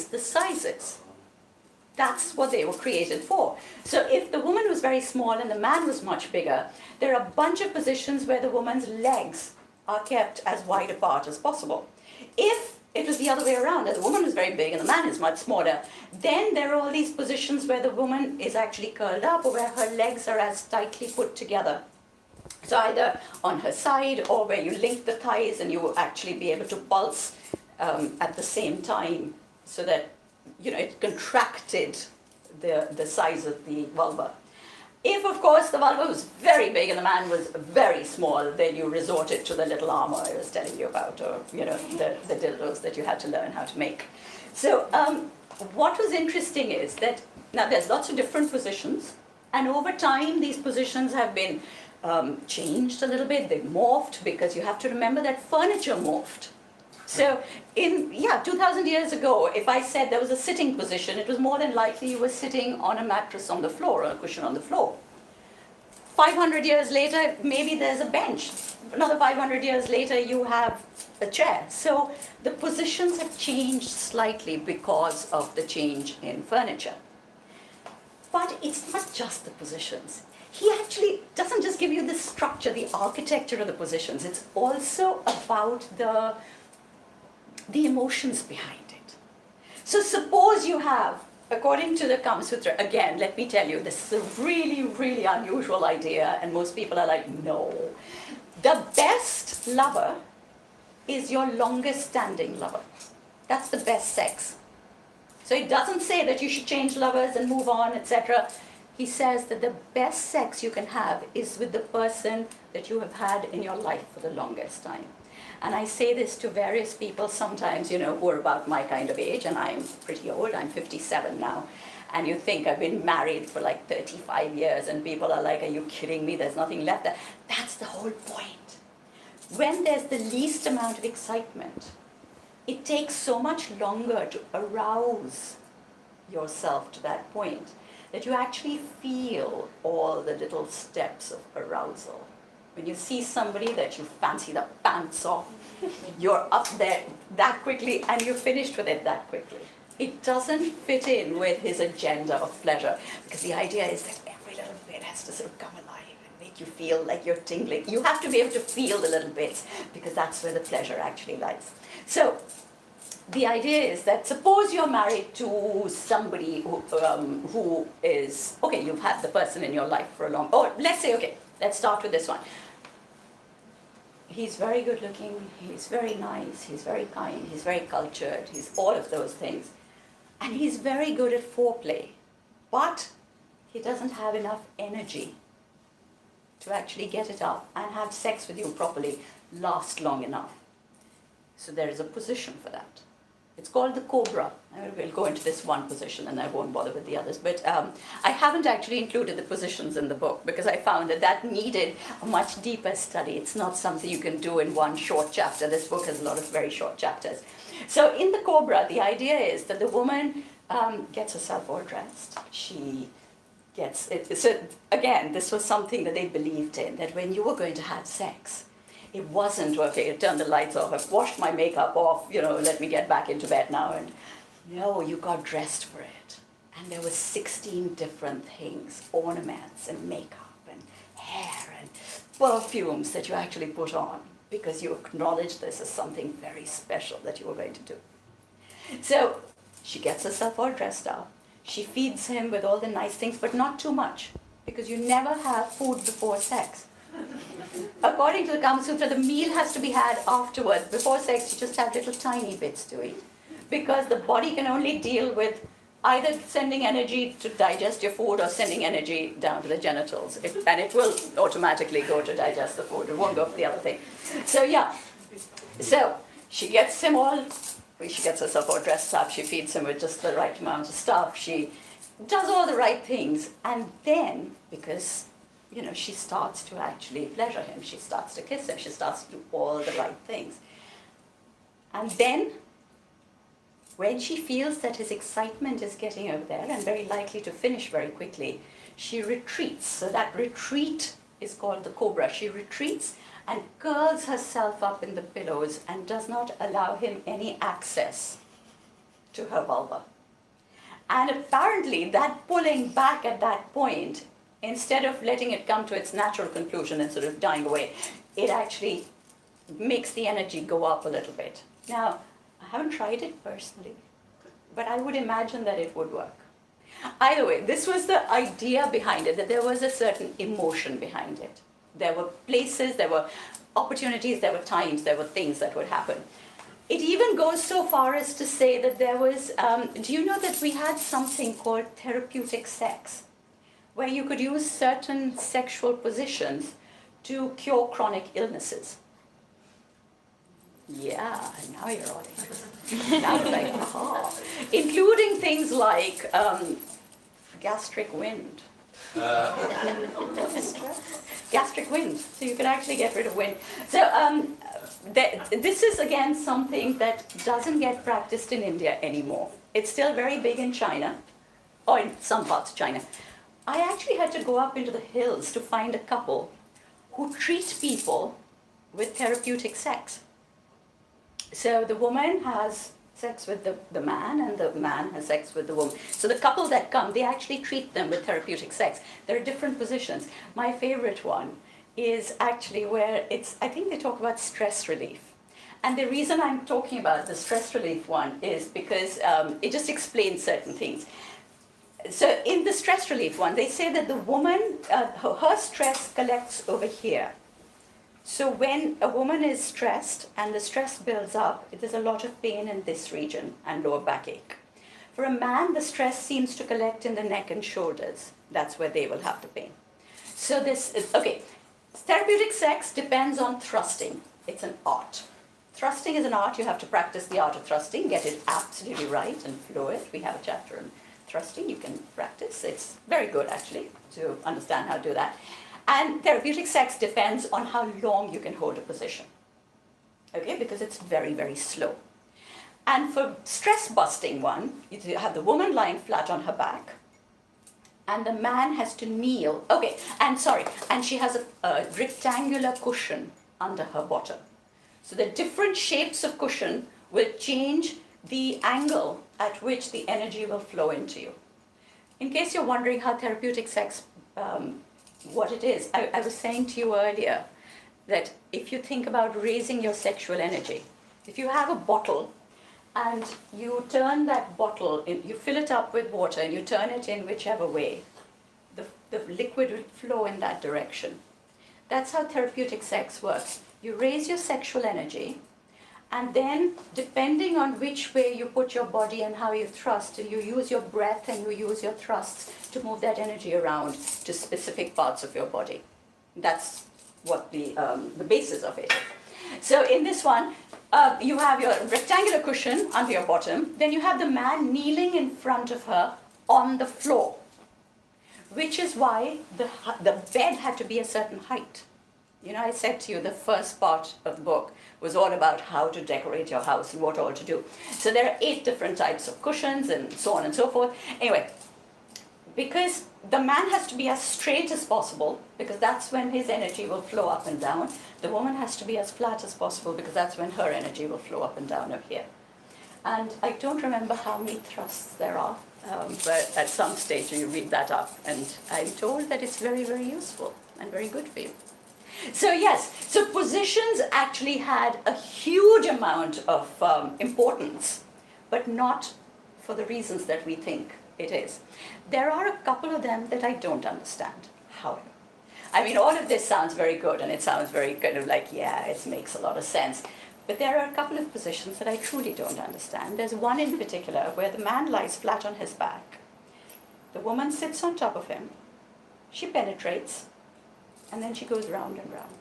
recognize the sizes. That's what they were created for. So if the woman was very small and the man was much bigger, there are a bunch of positions where the woman's legs are kept as wide apart as possible. If it was the other way around, that the woman was very big and the man is much smaller, then there are all these positions where the woman is actually curled up or where her legs are as tightly put together. So either on her side or where you link the thighs and you will actually be able to pulse at the same time so that it contracted the size of the vulva. If, of course, the vulva was very big and the man was very small, then you resorted to the little armor I was telling you about, or the dildos that you had to learn how to make. So what was interesting is that now there's lots of different positions, and over time these positions have been changed a little bit. They've morphed, because you have to remember that furniture morphed. So 2,000 years ago, if I said there was a sitting position, it was more than likely you were sitting on a mattress on the floor, or a cushion on the floor. 500 years later, maybe there's a bench. Another 500 years later, you have a chair. So the positions have changed slightly because of the change in furniture. But it's not just the positions. He actually doesn't just give you the structure, the architecture of the positions. It's also about the emotions behind it. So suppose you have, according to the Kamasutra, again, let me tell you, this is a really, really unusual idea, and most people are like, no. The best lover is your longest standing lover. That's the best sex. So it doesn't say that you should change lovers and move on, etc. He says that the best sex you can have is with the person that you have had in your life for the longest time. And I say this to various people sometimes, who are about my kind of age, and I'm pretty old, I'm 57 now. And you think I've been married for like 35 years, and people are like, are you kidding me? There's nothing left there. That's the whole point. When there's the least amount of excitement, it takes so much longer to arouse yourself to that point that you actually feel all the little steps of arousal. When you see somebody that you fancy the pants off, you're up there that quickly and you're finished with it that quickly. It doesn't fit in with his agenda of pleasure, because the idea is that every little bit has to sort of come alive and make you feel like you're tingling. You have to be able to feel the little bits, because that's where the pleasure actually lies. So the idea is that suppose you're married to somebody who is, okay, you've had the person in your life for a long, or let's say, okay, let's start with this one. He's very good looking, he's very nice, he's very kind, he's very cultured, he's all of those things. And he's very good at foreplay, but he doesn't have enough energy to actually get it up and have sex with you properly, last long enough. So there is a position for that. It's called the cobra. We'll go into this one position and I won't bother with the others. But I haven't actually included the positions in the book because I found that needed a much deeper study. It's not something you can do in one short chapter. This book has a lot of very short chapters. So in the cobra, the idea is that the woman gets herself all dressed. She gets it. So again, this was something that they believed in, that when you were going to have sex, it wasn't, okay, turn the lights off, I've washed my makeup off, let me get back into bed now. And no, you got dressed for it. And there were 16 different things, ornaments and makeup and hair and perfumes that you actually put on, because you acknowledged this as something very special that you were going to do. So she gets herself all dressed up. She feeds him with all the nice things, but not too much, because you never have food before sex. According to the Kamasutra, the meal has to be had afterwards. Before sex, you just have little tiny bits to eat, because the body can only deal with either sending energy to digest your food or sending energy down to the genitals. And it will automatically go to digest the food. It won't go for the other thing. So yeah, so she gets herself all dressed up. She feeds him with just the right amount of stuff. She does all the right things. And then, because she starts to actually pleasure him. She starts to kiss him. She starts to do all the right things. And then, when she feels that his excitement is getting over there and very likely to finish very quickly, she retreats. So that retreat is called the cobra. She retreats and curls herself up in the pillows and does not allow him any access to her vulva. And apparently that pulling back at that point, instead of letting it come to its natural conclusion and sort of dying away, it actually makes the energy go up a little bit. Now, I haven't tried it personally, but I would imagine that it would work. Either way, this was the idea behind it, that there was a certain emotion behind it. There were places, there were opportunities, there were times, there were things that would happen. It even goes so far as to say that there was, do you know that we had something called therapeutic sex, where you could use certain sexual positions to cure chronic illnesses? Yeah, now you're all interested. Now you're like, aha. Including things like gastric wind. Gastric wind. So you can actually get rid of wind. So this is again something that doesn't get practiced in India anymore. It's still very big in China, or in some parts of China. I actually had to go up into the hills to find a couple who treat people with therapeutic sex. So the woman has sex with the man, and the man has sex with the woman. So the couple that come, they actually treat them with therapeutic sex. There are different positions. My favorite one is actually where it's, I think they talk about stress relief. And the reason I'm talking about the stress relief one is because it just explains certain things. So in the stress relief one, they say that the woman, her stress collects over here. So when a woman is stressed and the stress builds up, there's a lot of pain in this region and lower backache. For a man, the stress seems to collect in the neck and shoulders. That's where they will have the pain. So this is, okay, therapeutic sex depends on thrusting. It's an art. Thrusting is an art. You have to practice the art of thrusting, get it absolutely right and fluid. We have a chapter on thrusting. You can practice. It's very good, actually, to understand how to do that. And therapeutic sex depends on how long you can hold a position, okay, because it's very, very slow. And for stress busting one, you have the woman lying flat on her back, and the man has to kneel, okay, and she has a rectangular cushion under her bottom. So the different shapes of cushion will change the angle at which the energy will flow into you. In case you're wondering how therapeutic sex what it is. I was saying to you earlier that if you think about raising your sexual energy, if you have a bottle and you turn that bottle, you fill it up with water and you turn it in whichever way, the liquid will flow in that direction. That's how therapeutic sex works. You raise your sexual energy, and then depending on which way you put your body and how you thrust, you use your breath and you use your thrusts to move that energy around to specific parts of your body. That's what the basis of it is. So in this one, you have your rectangular cushion under your bottom, then you have the man kneeling in front of her on the floor, which is why the bed had to be a certain height. You know, I said to you the first part of the book was all about how to decorate your house and what all to do. So there are 8 different types of cushions and so on and so forth. Anyway, because the man has to be as straight as possible, because that's when his energy will flow up and down. The woman has to be as flat as possible, because that's when her energy will flow up and down up here. And I don't remember how many thrusts there are, but at some stage you read that up, and I'm told that it's very, very useful and very good for you. So yes, so positions actually had a huge amount of importance, but not for the reasons that we think it is. There are a couple of them that I don't understand, however. I mean, all of this sounds very good, and it sounds very kind of like, yeah, it makes a lot of sense. But there are a couple of positions that I truly don't understand. There's one in particular where the man lies flat on his back. The woman sits on top of him. She penetrates. And then she goes round and round.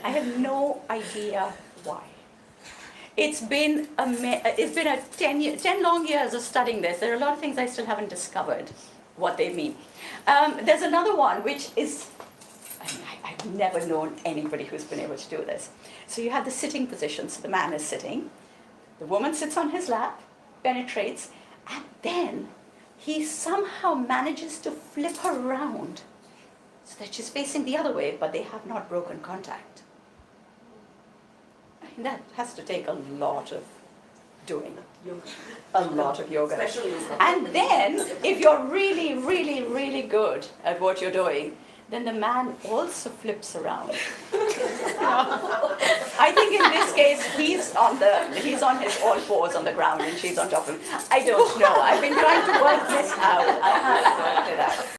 I have no idea why. It's been a 10 long years of studying this. There are a lot of things I still haven't discovered what they mean. There's another one which is, I've never known anybody who's been able to do this. So you have the sitting position. So the man is sitting. The woman sits on his lap, penetrates, and then he somehow manages to flip her around so that she's facing the other way, but they have not broken contact. I mean, that has to take a lot of doing Yoga. a lot of yoga. Especially And then, if you're really, really, really good at what you're doing, then the man also flips around. I think in this case, he's on his all fours on the ground and she's on top of him. I don't know. I've been trying to work this out. I haven't worked it out.